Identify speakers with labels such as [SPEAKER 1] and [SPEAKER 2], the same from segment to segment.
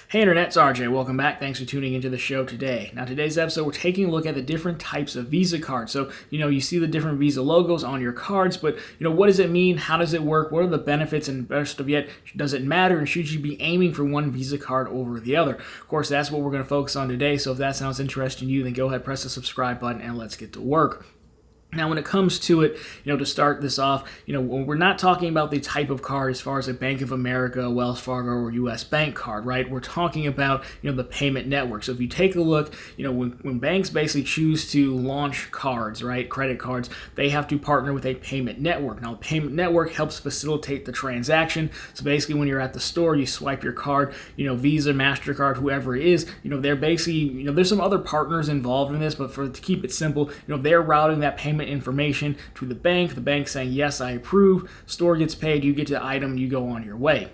[SPEAKER 1] Hey Internet, it's RJ. Welcome back. Thanks for tuning into the show today. Now, today's episode, we're taking a look at the different types of Visa cards. So, you see the different Visa logos on your cards, but, what does it mean? How does it work? What are the benefits? And best of yet, does it matter? And should you be aiming for one Visa card over the other? Of course, that's what we're going to focus on today. So if that sounds interesting to you, then go ahead, press the subscribe button, and let's get to work. Now, when it comes to it, to start this off, we're not talking about the type of card as far as a Bank of America, Wells Fargo, or U.S. Bank card, right? We're talking about, the payment network. So if you take a look, when banks basically choose to launch cards, right, credit cards, they have to partner with a payment network. Now, a payment network helps facilitate the transaction. So basically, when you're at the store, you swipe your card, Visa, MasterCard, whoever it is, they're basically, there's some other partners involved in this, but to keep it simple, they're routing that payment information to the bank saying, yes, I approve, store gets paid, you get the item, you go on your way.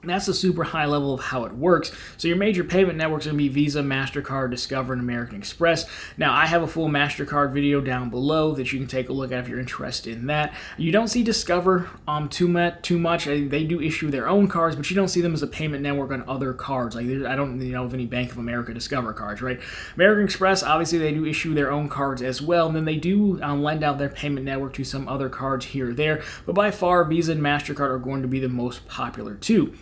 [SPEAKER 1] And that's a super high level of how it works. So your major payment networks are going to be Visa, MasterCard, Discover, and American Express. Now, I have a full MasterCard video down below that you can take a look at if you're interested in that. You don't see Discover too much. They do issue their own cards, but you don't see them as a payment network on other cards. Like I don't know of any Bank of America Discover cards, right? American Express, obviously, they do issue their own cards as well, and then they do lend out their payment network to some other cards here or there. But by far, Visa and MasterCard are going to be the most popular too.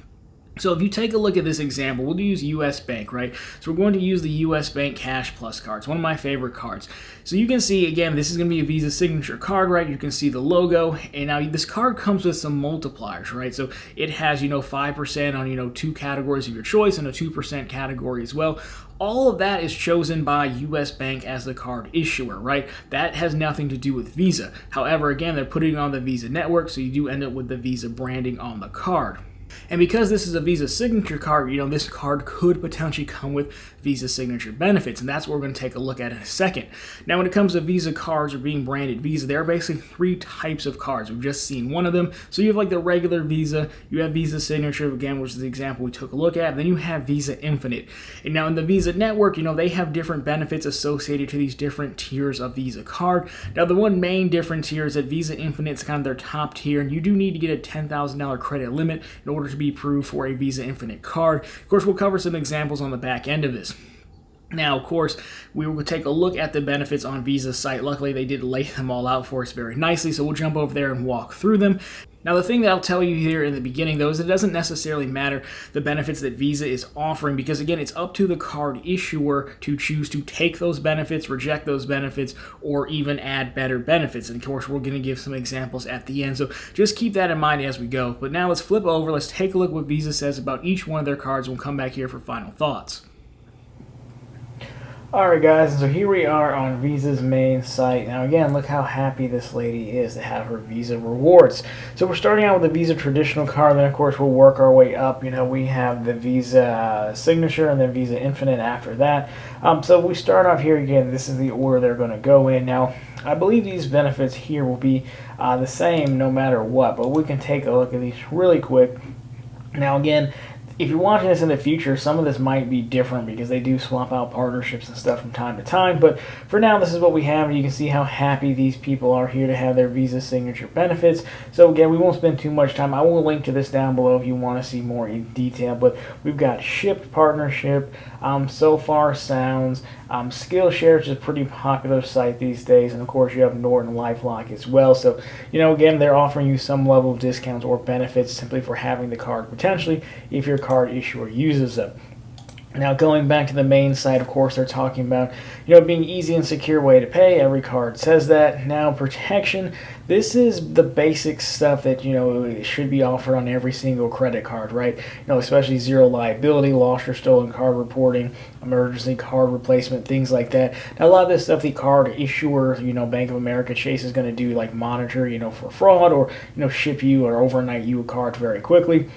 [SPEAKER 1] So if you take a look at this example, we'll use U.S. Bank, right? So we're going to use the U.S. Bank Cash Plus cards, one of my favorite cards. So you can see, again, this is going to be a Visa signature card, right? You can see the logo, and now this card comes with some multipliers, right? So it has, 5% on, 2 categories of your choice and a 2% category as well. All of that is chosen by U.S. Bank as the card issuer, right? That has nothing to do with Visa. However, again, they're putting it on the Visa network, so you do end up with the Visa branding on the card. And because this is a Visa signature card, this card could potentially come with Visa signature benefits, and that's what we're going to take a look at in a second. Now, when it comes to Visa cards or being branded Visa, there are basically 3 types of cards. We've just seen one of them. So you have like the regular Visa, you have Visa signature, again, which is the example we took a look at, and then you have Visa Infinite. And now in the Visa network, they have different benefits associated to these different tiers of Visa card. Now, the one main difference here is that Visa Infinite is kind of their top tier, and you do need to get a $10,000 credit limit in order to be approved for a Visa Infinite card. Of course, we'll cover some examples on the back end of this. Now, of course, we will take a look at the benefits on Visa's site. Luckily, they did lay them all out for us very nicely, so we'll jump over there and walk through them. Now, the thing that I'll tell you here in the beginning, though, is it doesn't necessarily matter the benefits that Visa is offering because, again, it's up to the card issuer to choose to take those benefits, reject those benefits, or even add better benefits. And, of course, we're going to give some examples at the end, so just keep that in mind as we go. But now let's flip over. Let's take a look what Visa says about each one of their cards. We'll come back here for final thoughts. Alright guys, so here we are on Visa's main site. Now again, look how happy this lady is to have her Visa rewards. So we're starting out with the Visa traditional card, then of course we'll work our way up. We have the Visa signature and then Visa Infinite after that. So we start off here again, this is the order they're going to go in. Now, I believe these benefits here will be the same no matter what, but we can take a look at these really quick. Now again, if you're watching this in the future, some of this might be different because they do swap out partnerships and stuff from time to time. But for now, this is what we have. You can see how happy these people are here to have their Visa signature benefits. So again, we won't spend too much time. I will link to this down below if you want to see more in detail. But we've got Shipt partnership, So Far Sounds, Skillshare, which is a pretty popular site these days. And of course, you have Norton LifeLock as well. So, again, they're offering you some level of discounts or benefits simply for having the card potentially if your card issuer uses them. Now, going back to the main site, of course, they're talking about, being easy and secure way to pay. Every card says that. Now, protection. This is the basic stuff that, should be offered on every single credit card, right? Especially zero liability, lost or stolen card reporting, emergency card replacement, things like that. Now, a lot of this stuff the card issuer, Bank of America, Chase is going to do, like monitor, for fraud or, ship you or overnight you a card very quickly.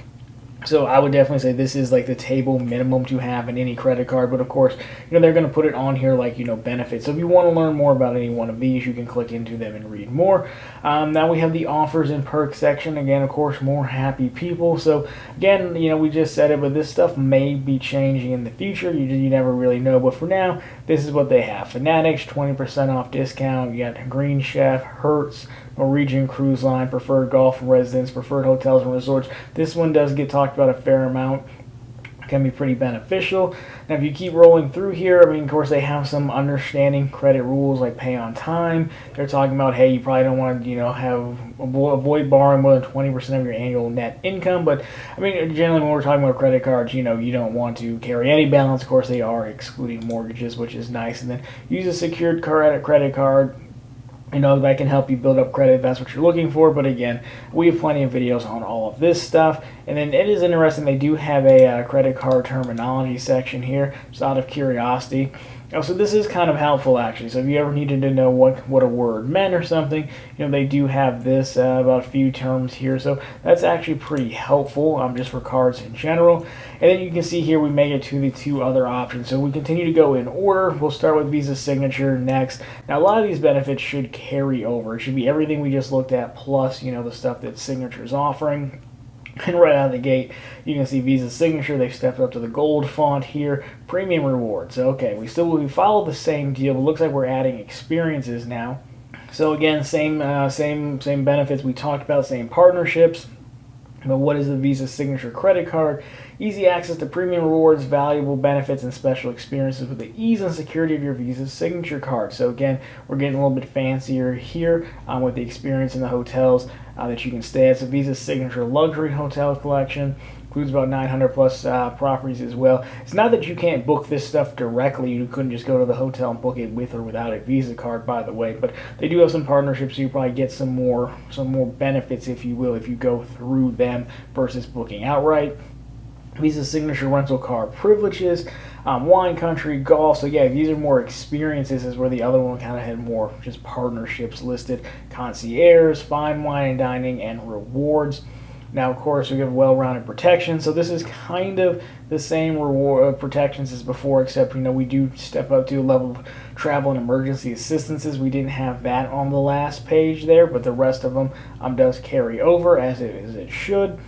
[SPEAKER 1] So I would definitely say this is like the table minimum to have in any credit card. But of course, they're going to put it on here like, benefits. So if you want to learn more about any one of these, you can click into them and read more. Now we have the offers and perks section. Again, of course, more happy people. So again, we just said it, but this stuff may be changing in the future. You never really know. But for now, this is what they have. Fanatics, 20% off discount. You got Green Chef, Hertz, Norwegian Cruise Line, preferred golf residence, preferred hotels and resorts. This one does get talked about a fair amount. Can be pretty beneficial. Now, if you keep rolling through here, of course, they have some understanding credit rules like pay on time. They're talking about, hey, you probably don't want to, avoid borrowing more than 20% of your annual net income. But generally, when we're talking about credit cards, you don't want to carry any balance. Of course, they are excluding mortgages, which is nice. And then use a secured credit card. That can help you build up credit if that's what you're looking for. But again, we have plenty of videos on all of this stuff. And then it is interesting, they do have a credit card terminology section here, just out of curiosity. So this is kind of helpful, actually. So if you ever needed to know what a word meant or something, they do have this about a few terms here. So that's actually pretty helpful just for cards in general. And then you can see here we make it to the two other options. So we continue to go in order. We'll start with Visa Signature next. Now, a lot of these benefits should carry over. It should be everything we just looked at plus, the stuff that Signature is offering. And right out of the gate, you can see Visa Signature. They've stepped up to the gold font here. Premium rewards. Okay, we follow the same deal. It looks like we're adding experiences now. So again, same benefits we talked about, same partnerships. But what is the Visa Signature credit card? Easy access to premium rewards, valuable benefits, and special experiences with the ease and security of your Visa Signature card. So again, we're getting a little bit fancier here with the experience in the hotels that you can stay at. So Visa Signature Luxury Hotel Collection includes about 900 plus properties as well. It's not that you can't book this stuff directly. You couldn't just go to the hotel and book it with or without a Visa card, by the way. But they do have some partnerships, so you probably get some more benefits, if you will, if you go through them versus booking outright. Visa Signature rental car privileges, wine country, golf. So yeah, these are more experiences, is where the other one kind of had more just partnerships listed. Concierge, fine wine and dining, and rewards. Now, of course, we have well-rounded protection. So this is kind of the same reward protections as before, except we do step up to a level of travel and emergency assistances. We didn't have that on the last page there, but the rest of them does carry over as it should.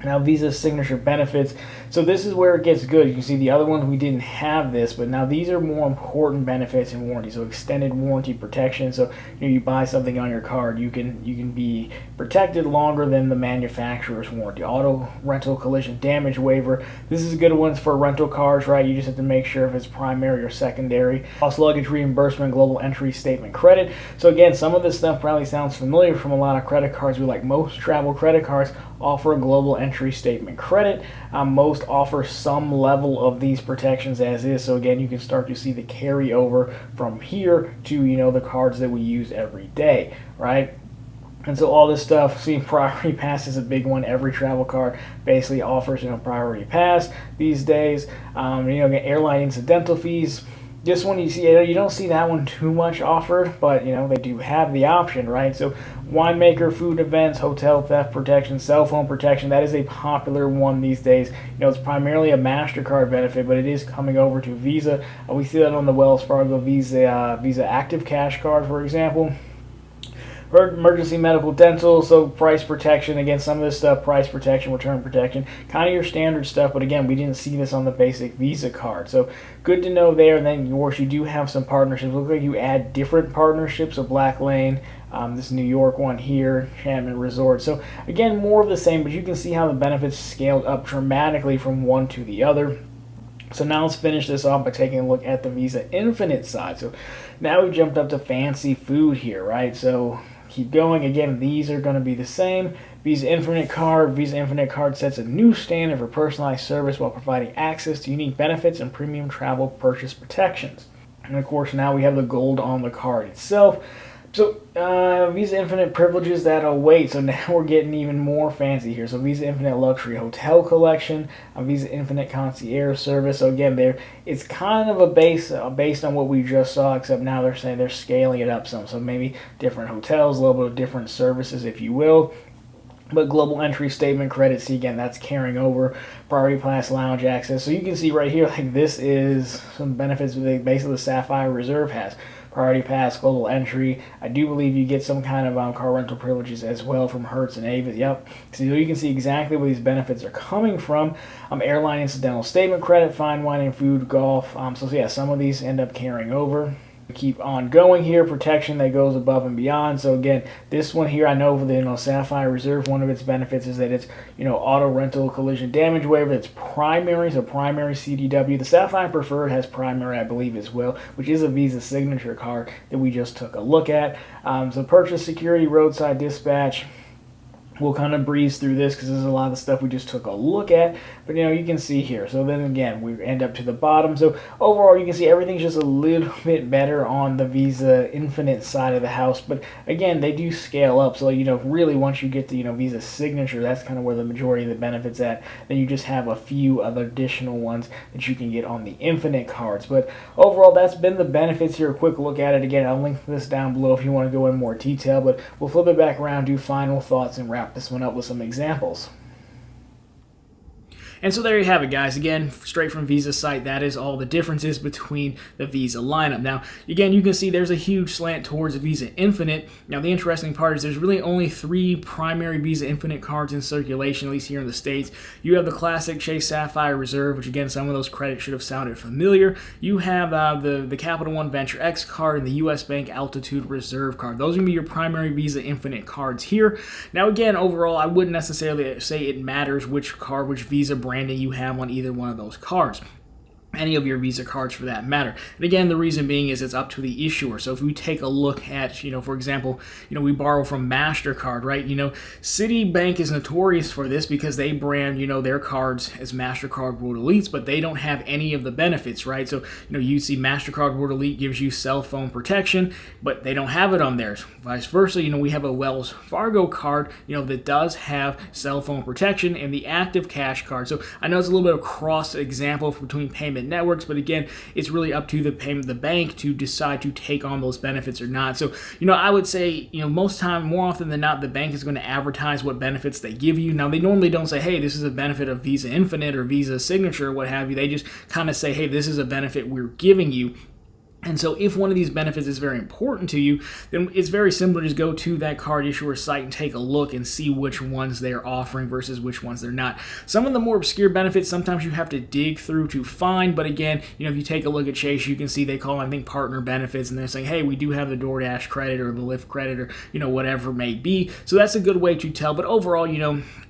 [SPEAKER 1] Now, Visa Signature benefits. So this is where it gets good. You can see the other ones we didn't have this, but now these are more important benefits and warranty. So extended warranty protection. So you buy something on your card, you can be protected longer than the manufacturer's warranty. Auto rental collision damage waiver. This is a good one for rental cars, right? You just have to make sure if it's primary or secondary. Lost luggage reimbursement, global entry statement credit. So again, some of this stuff probably sounds familiar from a lot of credit cards. We like most travel credit cards offer a global entry statement credit. Most offer some level of these protections as is. So again, you can start to see the carryover from here to the cards that we use every day, right? And so all this stuff, see, Priority Pass is a big one. Every travel card basically offers Priority Pass these days. Airline incidental fees. This one you don't see that one too much offered, but they do have the option, right? So winemaker, food events, hotel theft protection, cell phone protection, that is a popular one these days. It's primarily a MasterCard benefit, but it is coming over to Visa. We see that on the Wells Fargo Visa Active Cash card, for example. Emergency medical dental, so price protection. Again, some of this stuff, price protection, return protection, kind of your standard stuff, but again, we didn't see this on the basic Visa card. So good to know there. And then, of course, you do have some partnerships. Look like you add different partnerships, so Black Lane, this New York one here, Enchantment Resort. So again, more of the same, but you can see how the benefits scaled up dramatically from one to the other. So now let's finish this off by taking a look at the Visa Infinite side. So now we jumped up to fancy food here, right? So keep going. Again, these are going to be the same. Visa Infinite Card sets a new standard for personalized service while providing access to unique benefits and premium travel purchase protections. And of course, now we have the gold on the card itself. So Visa Infinite privileges that await. So now we're getting even more fancy here. So Visa Infinite Luxury Hotel Collection, Visa Infinite Concierge Service. So again, it's kind of a based on what we just saw, except now they're saying they're scaling it up some. So maybe different hotels, a little bit of different services, if you will. But global entry statement credit, see again, that's carrying over priority pass lounge access. So you can see right here, like this is some benefits that basically the Sapphire Reserve has. Priority pass, global entry. I do believe you get some kind of car rental privileges as well from Hertz and Avis. Yep. So you can see exactly where these benefits are coming from. Airline incidental statement credit, fine wine and food, golf. So yeah, some of these end up carrying over. Keep on going here, protection that goes above and beyond. So again, this one here, I know for the Sapphire Reserve, one of its benefits is that it's auto rental collision damage waiver. It's primary, so primary CDW. The Sapphire Preferred has primary, I believe, as well, which is a Visa signature card that we just took a look at. So purchase security, roadside dispatch. We'll kind of breeze through this because this is a lot of the stuff we just took a look at. But, you can see here. So then again, we end up to the bottom. So overall, you can see everything's just a little bit better on the Visa Infinite side of the house. But again, they do scale up. So, really once you get to, Visa Signature, that's kind of where the majority of the benefits at. Then you just have a few other additional ones that you can get on the Infinite cards. But overall, that's been the benefits here. A quick look at it. Again, I'll link this down below if you want to go in more detail. But we'll flip it back around, do final thoughts, and wrap this one up with some examples. And so there you have it, guys. Again, straight from Visa's site, that is all the differences between the Visa lineup. Now, again, you can see there's a huge slant towards Visa Infinite. Now, the interesting part is there's really only 3 primary Visa Infinite cards in circulation, at least here in the States. You have the classic Chase Sapphire Reserve, which, again, some of those credits should have sounded familiar. You have the Capital One Venture X card and the U.S. Bank Altitude Reserve card. Those are going to be your primary Visa Infinite cards here. Now, again, overall, I wouldn't necessarily say it matters which card, which Visa branding you have on either one of those cards. Any of your Visa cards for that matter. And again, the reason being is it's up to the issuer. So if we take a look at, for example, we borrow from MasterCard, right? Citibank is notorious for this because they brand, their cards as MasterCard World Elites, but they don't have any of the benefits, right? So, you see MasterCard World Elite gives you cell phone protection, but they don't have it on theirs. Vice versa, we have a Wells Fargo card, that does have cell phone protection and the Active Cash card. So I know it's a little bit of cross example between payment networks, but again, it's really up to the bank to decide to take on those benefits or not. So, I would say, more often than not, the bank is going to advertise what benefits they give you. Now, they normally don't say, hey, this is a benefit of Visa Infinite or Visa Signature or what have you. They just kind of say, hey, this is a benefit we're giving you. And so if one of these benefits is very important to you, then it's very simple to just go to that card issuer site and take a look and see which ones they're offering versus which ones they're not. Some of the more obscure benefits, sometimes you have to dig through to find, but again, if you take a look at Chase, you can see they call, I think, partner benefits, and they're saying, hey, we do have the DoorDash credit or the Lyft credit or, whatever it may be. So that's a good way to tell, but overall,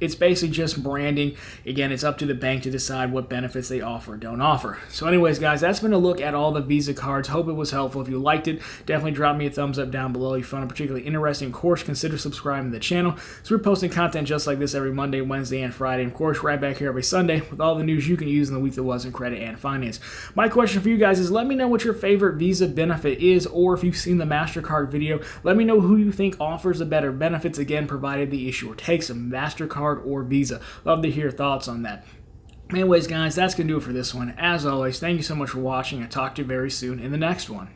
[SPEAKER 1] it's basically just branding. Again, it's up to the bank to decide what benefits they offer or don't offer. So anyways, guys, that's been a look at all the Visa cards. Hope it was helpful. If you liked it, definitely drop me a thumbs up down below. If you found a particularly interesting course, consider subscribing to the channel. So we're posting content just like this every Monday, Wednesday, and Friday. And of course, right back here every Sunday with all the news you can use in the week that was in credit and finance. My question for you guys is let me know what your favorite Visa benefit is, or if you've seen the MasterCard video, let me know who you think offers the better benefits, again, provided the issuer takes a MasterCard or Visa. Love to hear your thoughts on that. Anyways, guys, that's going to do it for this one. As always, thank you so much for watching. I'll talk to you very soon in the next one.